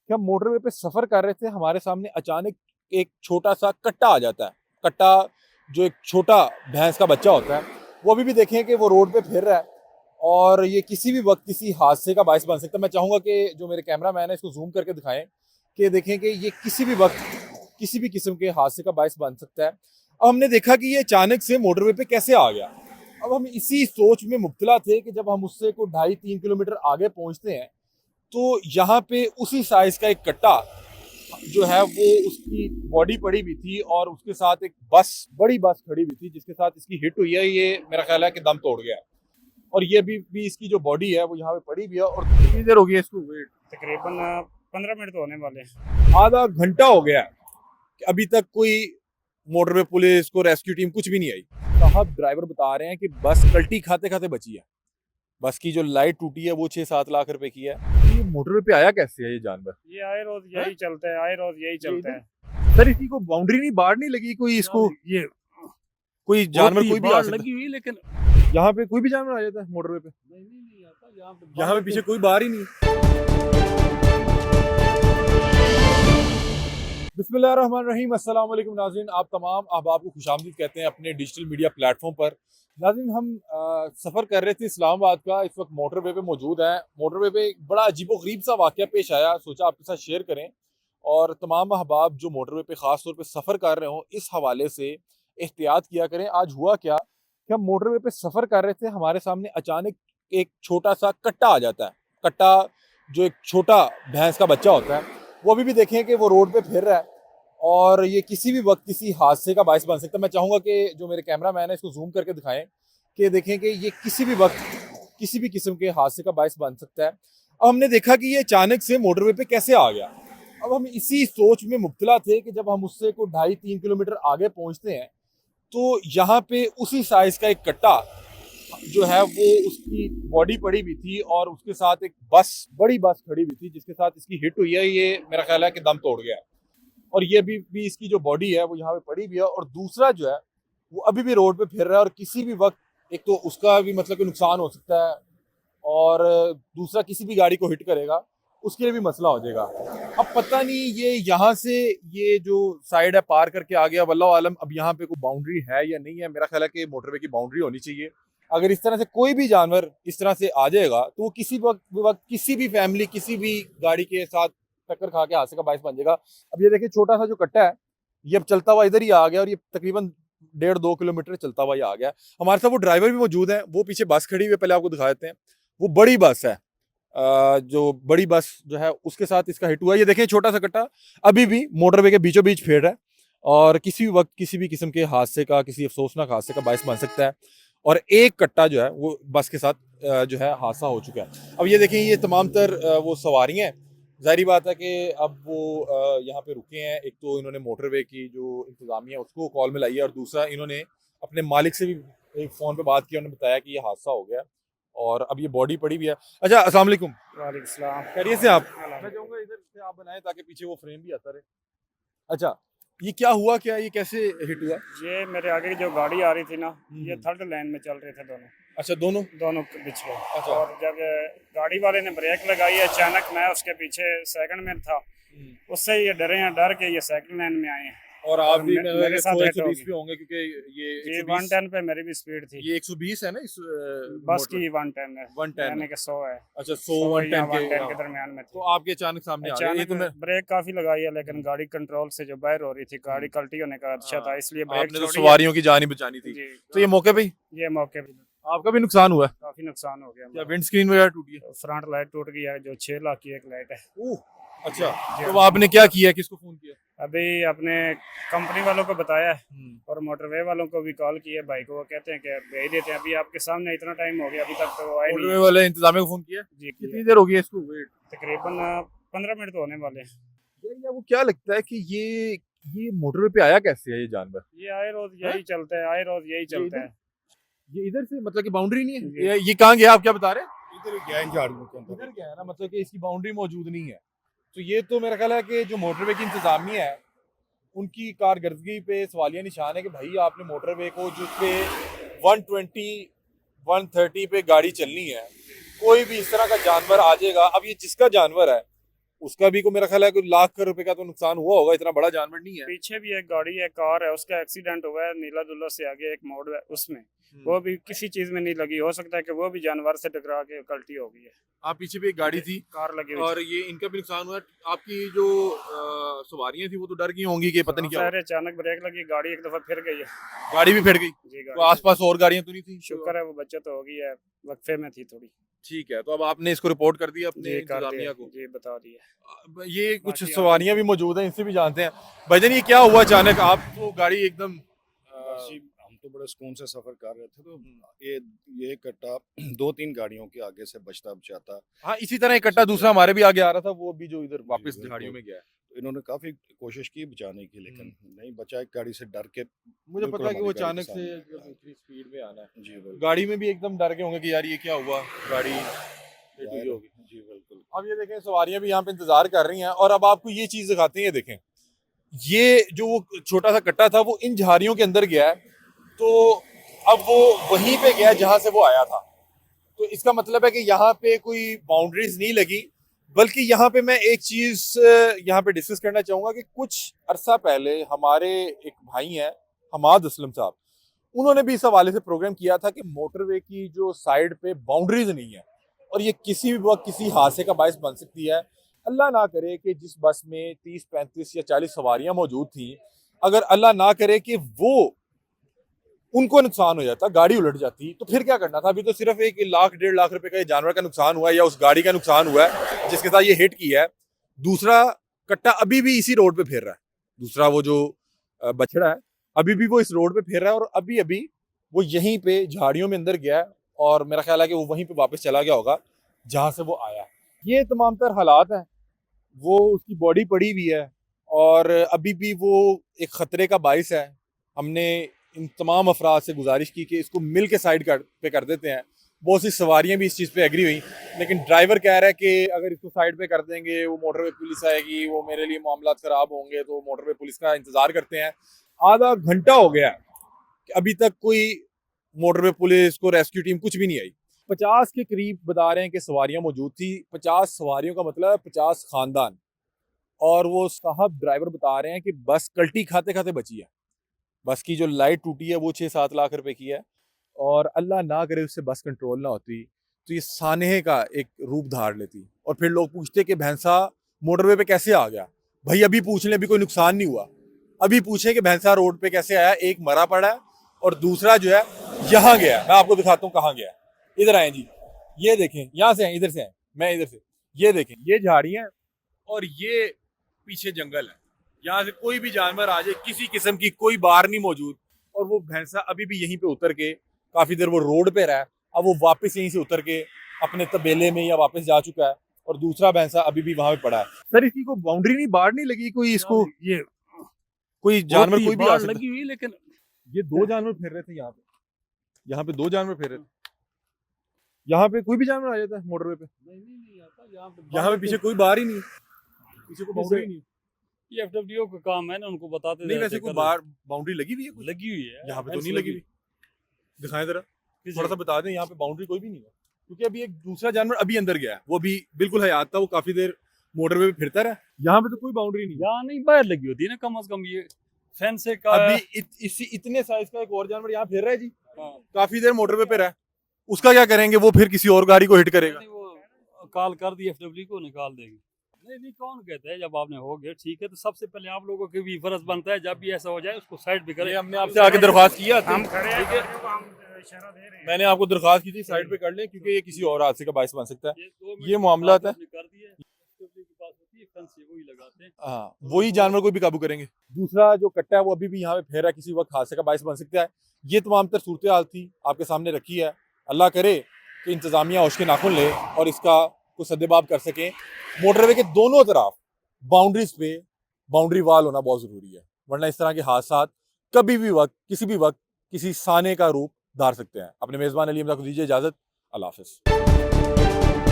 कि हम मोटरवे पे सफर कर रहे थे, हमारे सामने अचानक एक छोटा सा कट्टा आ जाता है। कट्टा जो एक छोटा भैंस का बच्चा होता है, वो अभी भी देखें कि वो रोड पे फिर रहा है और ये किसी भी वक्त किसी हादसे का बायस बन सकता है। मैं चाहूंगा कि जो मेरे कैमरा मैन है इसको जूम करके दिखाएं कि देखें कि ये किसी भी वक्त किसी भी किस्म के हादसे का बायस बन सकता है। अब हमने देखा कि ये अचानक से मोटरवे पे कैसे आ गया। अब हम इसी सोच में मुब्तला थे कि जब हम उससे को 2.5-3 किलोमीटर आगे पहुंचते हैं तो यहाँ पे उसी साइज का एक कट्टा जो है वो उसकी बॉडी पड़ी हुई थी और उसके साथ एक बड़ी बस खड़ी हुई थी जिसके साथ इसकी हिट हुई है। ये मेरा ख्याल है कि दम तोड़ गया है और ये भी इसकी जो बॉडी है वो यहाँ पे पड़ी हुई है। और कितनी देर हो गई है इसको वेट? तकरीबन 15 मिनट तो होने वाले हैं। आधा घंटा हो गया है कि अभी तक कोई मोटरवे पुलिस को रेस्क्यू टीम कुछ भी नहीं आई। साहब ड्राइवर बता रहे हैं कि बस कल्टी खाते खाते बची है। बस की जो लाइट टूटी है वो 6-7 लाख रुपए की है। ये मोटरवे पे आया कैसे है ये जानवर? ये आए रोज यही चलता है, आए रोज यही चलता है। सर इसी को बाउंड्री नहीं, बाढ़ नहीं लगी कोई इसको? ये कोई जानवर कोई भी आ सकता लगी हुई, लेकिन है यहाँ पे? कोई भी जानवर आ जाता है मोटरवे पे? नहीं आता यहाँ पे पीछे कोई बाहर ही नहीं। बिस्मिल्लाहिर्रहमानिर्रहीम। अस्सलाम वालेकुम नाज़रीन, आप तमाम अहबाब को खुशामदीद कहते हैं अपने डिजिटल मीडिया प्लेटफॉर्म पर। नाज़रीन हम सफ़र कर रहे थे इस्लामाबाद का, इस वक्त मोटरवे पे मौजूद हैं। मोटरवे पे एक बड़ा अजीबोगरीब सा वाक़या पेश आया, सोचा आपके साथ शेयर करें और तमाम अहबाब जो मोटरवे पे ख़ास तौर पे सफ़र कर रहे हों इस हवाले से एहतियात किया करें। आज हुआ क्या कि हम मोटरवे पे सफ़र कर रहे थे, हमारे सामने अचानक एक छोटा सा कट्टा आ जाता है। कट्टा जो एक छोटा भैंस का बच्चा होता है, वो अभी भी देखें कि वो रोड पे फिर रहा है और ये किसी भी वक्त किसी हादसे का बायस बन सकता है। मैं चाहूंगा कि जो मेरे कैमरा मैन है इसको जूम करके दिखाएं कि देखें कि ये किसी भी वक्त किसी भी किस्म के हादसे का बायस बन सकता है। अब हमने देखा कि ये अचानक से मोटरवे पे कैसे आ गया। अब हम इसी सोच में मुब्तला थे कि जब हम उससे को 2.5-3 किलोमीटर आगे पहुंचते हैं तो यहाँ पे उसी साइज का एक कट्टा जो है वो उसकी बॉडी पड़ी हुई थी और उसके साथ एक बड़ी बस खड़ी हुई थी जिसके साथ इसकी हिट हुई है। ये मेरा ख्याल है कि दम तोड़ गया है और ये भी इसकी जो बॉडी है वो यहाँ पे पड़ी हुई है। और दूसरा जो है वो अभी भी रोड पे फिर रहा है और किसी भी वक्त एक तो उसका भी मतलब कि नुकसान हो सकता है और दूसरा किसी भी गाड़ी को हिट करेगा उसके लिए भी मसला हो जाएगा। अब पता नहीं ये यहाँ से ये जो साइड है पार करके आ गया, वल्लाह आलम अब यहाँ पे कोई बाउंड्री है या नहीं है। मेरा ख्याल है कि मोटरवे की बाउंड्री होनी चाहिए। अगर इस तरह से कोई भी जानवर इस तरह से आ जाएगा तो वो किसी वक्त किसी भी फैमिली किसी भी गाड़ी के साथ टक्कर खा के हादसे का बायस बन जाएगा। अब ये देखिए छोटा सा जो कट्टा है ये अब चलता हुआ इधर ही आ गया और ये तकरीबन 1.5-2 किलोमीटर चलता हुआ ही आ गया। हमारे साथ वो ड्राइवर भी मौजूद है, वो पीछे बस खड़ी हुई है, पहले आपको दिखा देते हैं। वो बड़ी बस है, जो बड़ी बस जो है उसके साथ इसका हिट हुआ। ये देखें छोटा सा कट्टा अभी भी मोटरवे के बीचों बीच फेर रहा है और किसी भी वक्त किसी भी किस्म के हादसे का, किसी अफसोसनाक हादसे का बायस बन सकता है। और एक कट्टा जो है वो बस के साथ जो है हादसा हो चुका है। अब ये देखें ये तमाम तर वो सवारियां हैं। जाहिर बात है कि अब वो यहाँ पे रुके हैं। एक तो इन्होंने मोटरवे की जो इंतजामिया है उसको कॉल में लाई है और दूसरा इन्होंने अपने मालिक से भी एक फ़ोन पे बात की, उन्होंने बताया कि ये हादसा हो गया और अब ये बॉडी पड़ी हुई है। अच्छा, अस्सलाम वालेकुम। वालेकुम सलाम। खैरियत से आप? मैं चाहूँगा इधर से आप बनाएं ताकि पीछे वो फ्रेम भी आता रहे। अच्छा, ये क्या हुआ, क्या ये कैसे हिट हुआ? ये मेरे आगे की जो गाड़ी आ रही थी ना, ये थर्ड लाइन में चल रहे थे दोनों अच्छा, दोनों दोनों पिछले। अच्छा। और जब गाड़ी वाले ने ब्रेक लगाई, अचानक मैं उसके पीछे सेकंड में था, उससे ये डरे हैं, डर के ये सेकंड लाइन में आए हैं और आप भी मेरे साथ हिट 120 पे होंगे क्योंकि ये ये 120 110 पे मेरी भी स्पीड थी। ये 120 है ना इस बस की 110 है, 110 यानी कि 100 है। अच्छा, 100 110 या के 110 के दरमियान में थी। तो आपके अचानक सामने आ गया। ये अचानक तो मैं ब्रेक काफी लगाई है लेकिन गाड़ी कंट्रोल से जो बाहर हो रही थी, गाड़ी कल्टी होने का खदशा था, इसलिए ब्रेक आपने तो छोड़ी है। सवारियों की जान ही बचानी थी। जी, तो ये मौके पे ही ये मौके पे आपका भी नुकसान हुआ है? काफी नुकसान हो गया। क्या विंड स्क्रीन वगैरह टूटी है? फ्रंट लाइट टूट गई है, जो 6 लाख की एक लाइट है। ओह अच्छा, तो आपने क्या किया, किसको फोन किया? अभी अपने कंपनी वालों को बताया है और मोटरवे वालों को भी कॉल किया भाई को, वो कहते हैं कि भेज देते हैं। अभी आपके सामने इतना टाइम हो गया, अभी तक तो आए मोटरवे नहीं। वाले इंतजामिया को फोन किया? जी, कितनी देर हो गई है इसको वेट? तकरीबन 15 मिनट तो होने वाले हैं। यार वो क्या लगता है कि ये मोटरवे पे आया कैसे है ये जानवर? ये आए रोज यही चलता है, आए रोज यही चलता है। ये इधर से मतलब कि बाउंड्री नहीं है? जी। ये कहाँ गया, आप क्या बता रहे हैं? इधर गया इन झाड़ियों के अंदर। इधर गया है ना, मतलब कि इसकी बाउंड्री मौजूद नहीं है। तो ये तो मेरा ख्याल है कि जो मोटरवे की इंतजामिया है उनकी कारकर्दगी पे सवालिया निशान है कि भाई आपने मोटरवे को जिस पे 120 130 पे गाड़ी चलनी है, कोई भी इस तरह का जानवर आ जाएगा। अब ये जिसका जानवर है उसका भी को मेरा ख्याल है कि लाख रुपए का तो नुकसान हुआ होगा, इतना बड़ा जानवर नहीं है। पीछे भी एक गाड़ी है, कार है, उसका एक्सीडेंट हुआ है नीला दुल्ला से आगे एक मोड़ है उसमें, वो भी किसी चीज में नहीं लगी, हो सकता है कि वो भी जानवर से टकरा के कल्टी हो गई है। आप पीछे भी एक गाड़ी थी कार लगी हुई और ये इनका भी नुकसान हुआ है। आपकी जो सवारियां थी वो तो डर गई होंगी कि पता नहीं क्या सारे अचानक ब्रेक लगी, गाड़ी एक दफा फिर गई है। गाड़ी भी फिर गई। जी तो गाड़ी आसपास और गाड़ियां तो नहीं थी? शुक्र है वो बचत हो गई है, वक्फे में थी थोड़ी। ठीक है, तो अब आपने इसको रिपोर्ट कर दिया अपने जी कर इंतजामिया दिया, को? जी बता दिया। अब ये कुछ बाकी सवारियां भी मौजूद हैं, इनसे भी जानते हैं। भाईजान ये क्या हुआ अचानक? आप तो गाड़ी एकदम बस जी, हम तो बड़े सुकून से सफर कर रहे थे, तो ये कट्टा 2-3 गाड़ियों के आगे से बचता बचाता हाँ इसी तरह इकट्ठा दूसरा हमारे भी आगे आ रहा था, वो भी जो इधर वापस बिल्कुल। झाड़ियों में गया है। तो इन्होंने काफी कोशिश की बचाने की, लेकिन नहीं बचा। एक गाड़ी से डर के मुझे बिल्कुल पता है कि वो हमारी गाड़ी अचानक के से सामने जब इतनी स्पीड में आना है, जी बिल्कुल। गाड़ी में भी एकदम डर गए होंगे कि यार ये क्या हुआ, गाड़ी हिट हुई होगी। जी बिल्कुल। अब ये देखें सवारियां भी यहाँ पे इंतजार कर रही हैं और अब आपको ये चीज दिखाते हैं। ये देखें, ये जो वो छोटा सा कट्टा था वो इन झाड़ियों के अंदर गया है, तो अब वो वहीं पे गया जहां से वो आया था। तो इसका मतलब है कि यहाँ पे कोई बाउंड्रीज नहीं लगी, बल्कि यहाँ पे मैं एक चीज यहाँ पे डिस्कस करना चाहूंगा कि कुछ अरसा पहले हमारे एक भाई हैं हमाद असलम साहब, उन्होंने भी इस हवाले से प्रोग्राम किया था कि मोटरवे की जो साइड पे बाउंड्रीज नहीं है और ये किसी भी वक्त किसी हादसे का बायस बन सकती है। अल्लाह ना करे कि जिस बस में 30-35 या 40 सवारियां मौजूद थी, अगर अल्लाह ना करे कि वो उनको नुकसान हो जाता, गाड़ी उलट जाती, तो फिर क्या करना था? अभी तो सिर्फ 1 लाख 1.5 लाख रुपए का ये जानवर का नुकसान हुआ है या उस गाड़ी का नुकसान हुआ है जिसके साथ ये हिट किया है। दूसरा कट्टा अभी भी इसी रोड पे फिर रहा है, दूसरा वो जो बछड़ा है अभी भी वो इस रोड पे फिर रहा है और अभी अभी वो यहीं पे झाड़ियों में अंदर गया है और मेरा ख्याल है कि वो वहीं पे वापस चला गया होगा जहां से वो आया। ये तमाम तर हालात हैं, वो उसकी बॉडी पड़ी हुई है और अभी भी वो एक खतरे का बाइस है। हमने इन तमाम अफराद से गुजारिश की कि इसको मिल के साइड पे कर देते हैं। बहुत सी सवारियां भी इस चीज़ पे एग्री हुई, लेकिन ड्राइवर कह रहा है कि अगर इसको साइड पे कर देंगे वो मोटरवे पुलिस आएगी, वो मेरे लिए मामला खराब होंगे, तो मोटरवे पुलिस का इंतजार करते हैं। आधा घंटा हो गया कि अभी तक कोई मोटरवे पुलिस को रेस्क्यू टीम कुछ भी नहीं आई। 50 के करीब बता रहे हैं कि सवारियां मौजूद थी। 50 सवारियों का मतलब है 50 खानदान। और वो साहब ड्राइवर बता रहे हैं कि बस कल्टी खाते खाते बची है। बस की जो लाइट टूटी है वो 6-7 लाख रुपए की है और अल्लाह ना करे उससे बस कंट्रोल ना होती तो ये सानहे का एक रूप धार लेती। और फिर लोग पूछते कि भैंसा मोटरवे पे कैसे आ गया। भाई अभी पूछ लें, अभी कोई नुकसान नहीं हुआ, अभी पूछें कि भैंसा रोड पे कैसे आया। एक मरा पड़ा है और दूसरा जो है यहाँ गया। मैं आपको दिखाता हूँ कहाँ गया। इधर आए जी, ये देखें, यहाँ से आए, इधर से आए, मैं इधर से। ये देखें, ये झाड़ियाँ और ये पीछे जंगल है। यहाँ से कोई भी जानवर आ जाए, किसी किस्म की कोई बार नहीं मौजूद। और वो भैंसा अभी भी यहीं पे उतर के काफी देर वो रोड पे रहा है, अब वो वापस यहीं से उतर के अपने तबेले में या वापस जा चुका है और दूसरा भैंसा अभी भी वहां पे पड़ा है। सर इसकी कोई बाउंड्री नहीं, बाढ़ नहीं लगी कोई? इसको ये कोई जानवर कोई भी आ बाढ़ सकता? लगी हुई, लेकिन ये 2 जानवर फिर रहे थे यहाँ पे 2 जानवर फिर रहे थे। यहाँ पे कोई भी जानवर आ जाता है मोटरवे पे? नहीं आता यहाँ पे पीछे कोई बाहर ही नहीं, पीछे कोई बाउंड्री नहीं। ये एफडब्ल्यू का काम है ना, उनको बताते नहीं वैसे रहते कोई कर बाहर बाउंड्री लगी हुई है कुछ? लगी हुई है यहाँ पे तो फेंस नहीं लगी हुई। दिखाएं जरा, थोड़ा सा बता दें। यहाँ पे बाउंड्री कोई भी नहीं है, क्योंकि अभी एक दूसरा जानवर अभी अंदर गया है, वो भी बिल्कुल हयात था, वो काफी देर मोटरवे पे फिरता रहा। यहाँ पे तो कोई बाउंड्री नहीं है। यहाँ नहीं, बाहर लगी होती है ना कम से कम। ये फेंस का अभी इसी इतने साइज का एक और जानवर यहाँ फिर रहा है जी, हाँ। काफी देर मोटरवे पे रहा है। उसका क्या करेंगे? वो फिर किसी और गाड़ी को हिट करेगा। नहीं, वो कॉल कर दी एफडब्ल्यू को, निकाल देगी। नहीं कौन कहता है, जब आपने हो गया ठीक है तो सबसे पहले आप लोगों के भी फर्ज बनता है जब भी ऐसा हो जाए उसको साइड भी करें। हमने आपसे आके दरख्वास्त किया था, हम खड़े हैं, गाड़ियों को हम इशारा दे रहे हैं। मैंने आपको दरख्वास्त की थी साइड पे कर लें, क्योंकि ये किसी और हादसे का बायस बन सकता है। ये 2 मिनट ये मामला है। कर दिए एफडब्ल्यू के पास होती है, फेंस से वही लगाते हैं। हाँ, वही जानवर को भी काबू करेंगे। दूसरा जो कट्टा है वो अभी भी यहाँ पे फेरा, किसी वक्त हादसे का बायस बन सकता है। ये तमाम तर सूरत हाल थी, आपके सामने रखी है। अल्लाह करे कि इंतजामिया होश के नाखुन ले और इसका कुछ सद्देबाब कर सके। मोटरवे के दोनों तरफ बाउंड्रीज पे बाउंड्री वाल होना बहुत जरूरी है, वरना इस तरह के हादसा कभी भी वक्त किसी भी वक्त किसी साने का रूप धार सकते हैं। अपने मेजबान अली अहमद को दीजिए इजाजत। अल्लाह हाफिज।